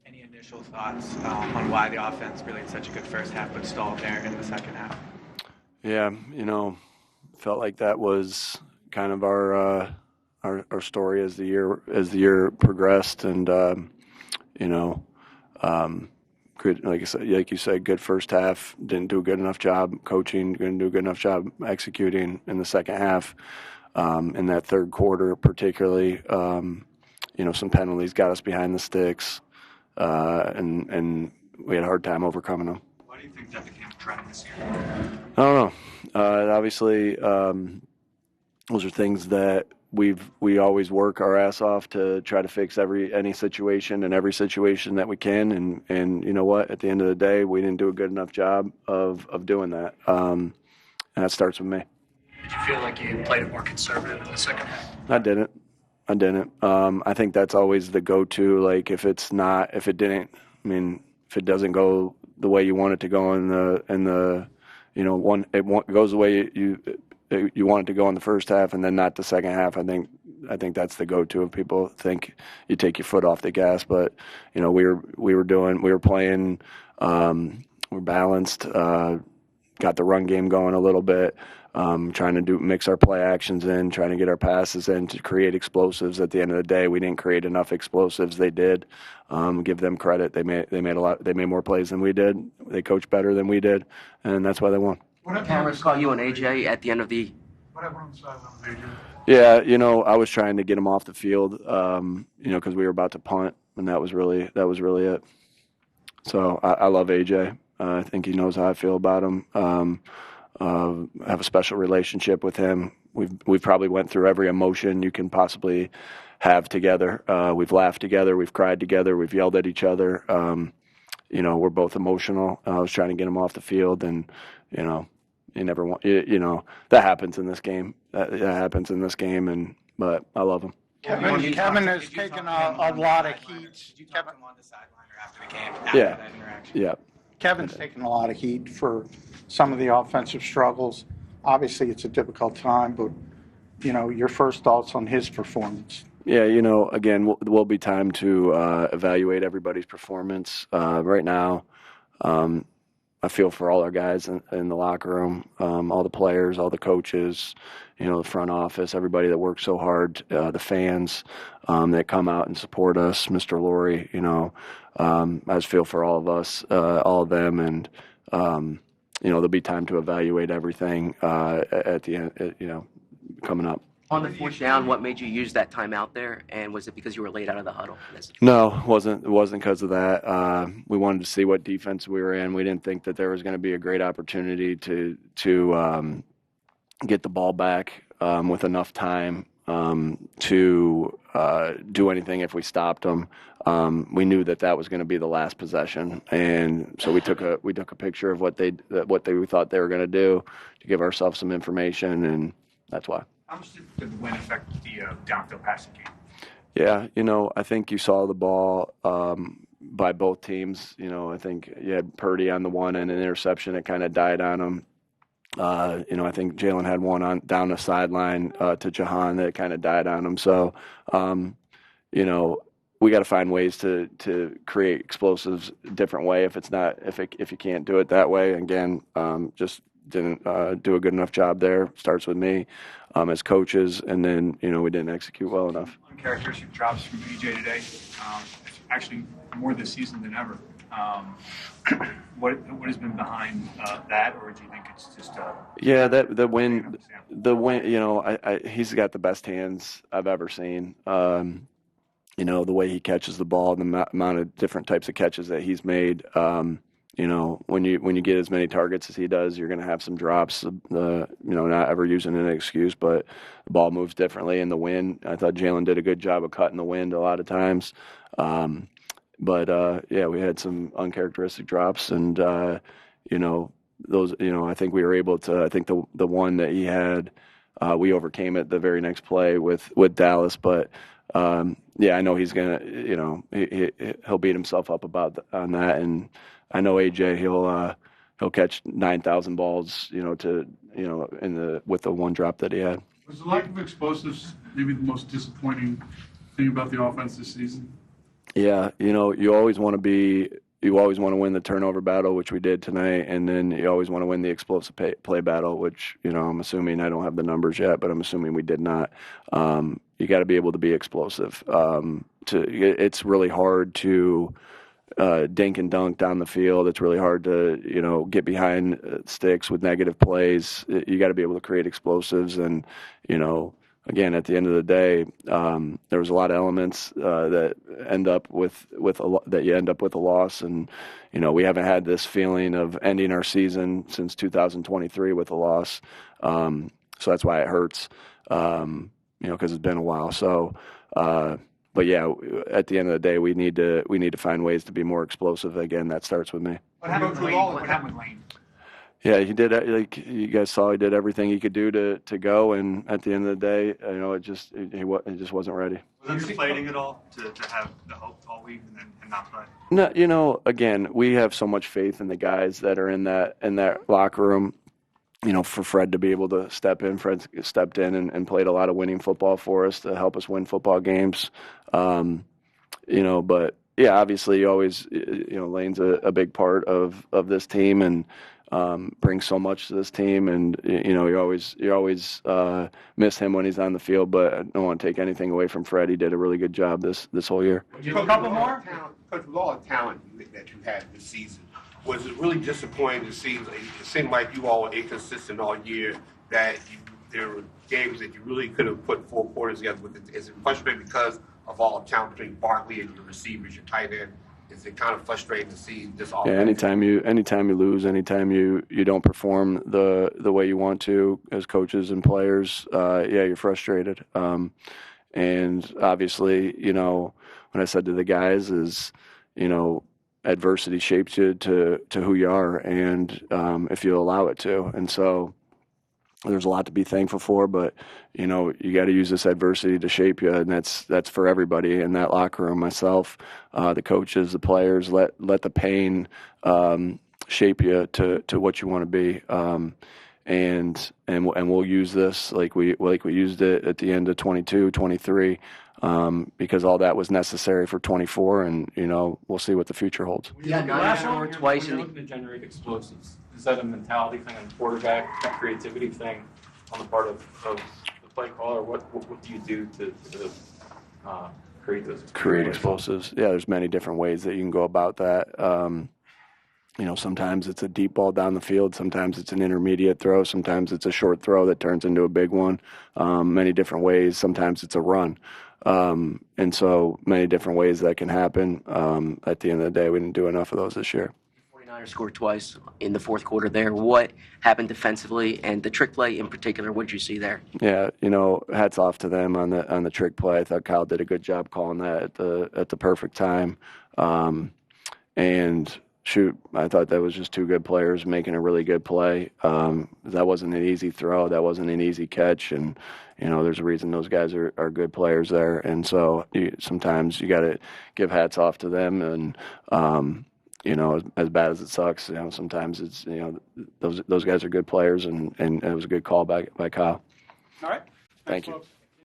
Any initial thoughts on why the offense really had such a good first half but stalled there in the second half? Yeah, felt like that was kind of our story as the year progressed, and good, like you said, good first half. Didn't do a good enough job coaching. Didn't do a good enough job executing in the second half. In that third quarter, particularly, some penalties got us behind the sticks, and we had a hard time overcoming them. Why do you think that became a trend this year? I don't know. Obviously, those are things that we always work our ass off to try to fix any situation and every situation that we can. And you know what? At the end of the day, we didn't do a good enough job of doing that. And that starts with me. Did you feel like you played it more conservative in the second half? I didn't. I think that's always the go-to. Like if it doesn't go the way you want it to go it goes the way you want it to go in the first half and then not the second half. I think that's the go-to. If people think you take your foot off the gas, but we were playing, we're balanced, got the run game going a little bit. Trying to mix our play actions in, trying to get our passes in to create explosives. At the end of the day, we didn't create enough explosives. They did. Give them credit. They made more plays than we did. They coached better than we did, and that's why they won. Cameras caught you and AJ at the end of the. What happened on the sideline with AJ? Yeah, I was trying to get him off the field, because we were about to punt, and that was really it. So I love AJ. I think he knows how I feel about him. Have a special relationship with him. We've probably went through every emotion you can possibly have together. We've laughed together. We've cried together. We've yelled at each other. We're both emotional. I was trying to get him off the field, and you never want that happens in this game. That happens in this game, but I love him. Kevin has taken a lot of heat. Did you talk to him on the sideline or after the game? After that interaction? Yeah. Kevin's taken a lot of heat for some of the offensive struggles. Obviously, it's a difficult time, but your first thoughts on his performance? Yeah, again, will be time to evaluate everybody's performance. Right now, I feel for all our guys in the locker room, all the players, all the coaches, the front office, everybody that works so hard, the fans that come out and support us, Mr. Laurie, I just feel for all of us, all of them, and there'll be time to evaluate everything at the end, coming up. On the fourth down, what made you use that timeout there, and was it because you were late out of the huddle? No, it wasn't because of that. We wanted to see what defense we were in. We didn't think that there was going to be a great opportunity to get the ball back with enough time to do anything if we stopped them. We knew that was going to be the last possession, and so we took a picture of what they thought they were going to do to give ourselves some information, and that's why. How much did the win affect the downfield passing game? Yeah, I think you saw the ball by both teams. I think you had Purdy on the one and an interception that kind of died on him. I think Jalen had one down the sideline to Jahan that kind of died on him. So, we got to find ways to create explosives a different way. If you can't do it that way, again, just didn't do a good enough job there. Starts with me as coaches, and then we didn't execute well enough. Uncharacteristic drops from AJ today. It's actually more this season than ever. What has been behind that, or do you think it's just? Yeah, the win. He's got the best hands I've ever seen. The way he catches the ball, the amount of different types of catches that he's made. When you get as many targets as he does, you're going to have some drops. Not ever using an excuse, but the ball moves differently in the wind. I thought Jalen did a good job of cutting the wind a lot of times. But we had some uncharacteristic drops, and those. I think we were able to. I think the one that he had, we overcame it the very next play with Dallas, but. I know he's gonna. He'll beat himself up on that, and I know AJ. He'll catch 9,000 balls. With the one drop that he had. Was the lack of explosives maybe the most disappointing thing about the offense this season? Yeah, you always want to win the turnover battle, which we did tonight, and then you always want to win the explosive play battle, which, I'm assuming, I don't have the numbers yet, but I'm assuming we did not. You got to be able to be explosive. It's really hard to dink and dunk down the field. It's really hard to, get behind sticks with negative plays. You got to be able to create explosives, and, again, at the end of the day, there was a lot of elements that end up with that you end up with a loss, and we haven't had this feeling of ending our season since 2023 with a loss, so that's why it hurts, because it's been a while. So, but yeah, at the end of the day, we need to find ways to be more explosive. Again, that starts with me. What happened with Lane? What happened with Lane? Yeah, he did. Like you guys saw, he did everything he could do to go, and at the end of the day, it just wasn't ready. Was it deflating at all to have the hope all week and not play? No, again, we have so much faith in the guys that are in that locker room. For Fred to be able to step in, Fred stepped in and played a lot of winning football for us to help us win football games. But yeah, obviously, you always, Lane's a big part of this team and brings so much to this team, and you always miss him when he's on the field. But I don't want to take anything away from Fred. He did a really good job this whole year. A couple more. Coach, with all the talent that you had this season, was it really disappointing to see? It seemed like you all were inconsistent all year. That there were games that you really could have put 4 quarters together with. Is it frustrating because of all the talent between Barkley and your receivers, your tight end? Is it kind of frustrating to see this offense? Yeah, anytime you lose, anytime you don't perform the way you want to as coaches and players, you're frustrated. And obviously, what I said to the guys is, adversity shapes you to who you are, and if you allow it to. And so there's a lot to be thankful for, but you got to use this adversity to shape you, and that's for everybody in that locker room. Myself, the coaches, the players. Let the pain shape you to what you want to be, and we'll use this like we used it at the end of 22, 23, because all that was necessary for 24, and we'll see what the future holds. Yeah, Last or one, twice you're in the looking to generate explosives. Is that a mentality thing on the quarterback, a creativity thing on the part of the play caller? What do you do to create those? Create explosives. Yeah, there's many different ways that you can go about that. Sometimes it's a deep ball down the field. Sometimes it's an intermediate throw. Sometimes it's a short throw that turns into a big one. Many different ways. Sometimes it's a run. And so many different ways that can happen. At the end of the day, we didn't do enough of those this year. 49ers scored twice in the fourth quarter there. What happened defensively, and the trick play in particular, what did you see there? Yeah, hats off to them on the trick play. I thought Kyle did a good job calling that at the perfect time. And shoot, I thought that was just 2 good players making a really good play. That wasn't an easy throw. That wasn't an easy catch. And, there's a reason those guys are good players there. And so sometimes you got to give hats off to them. And, as bad as it sucks, sometimes it's, those guys are good players, and it was a good call by Kyle. All right. Thank you.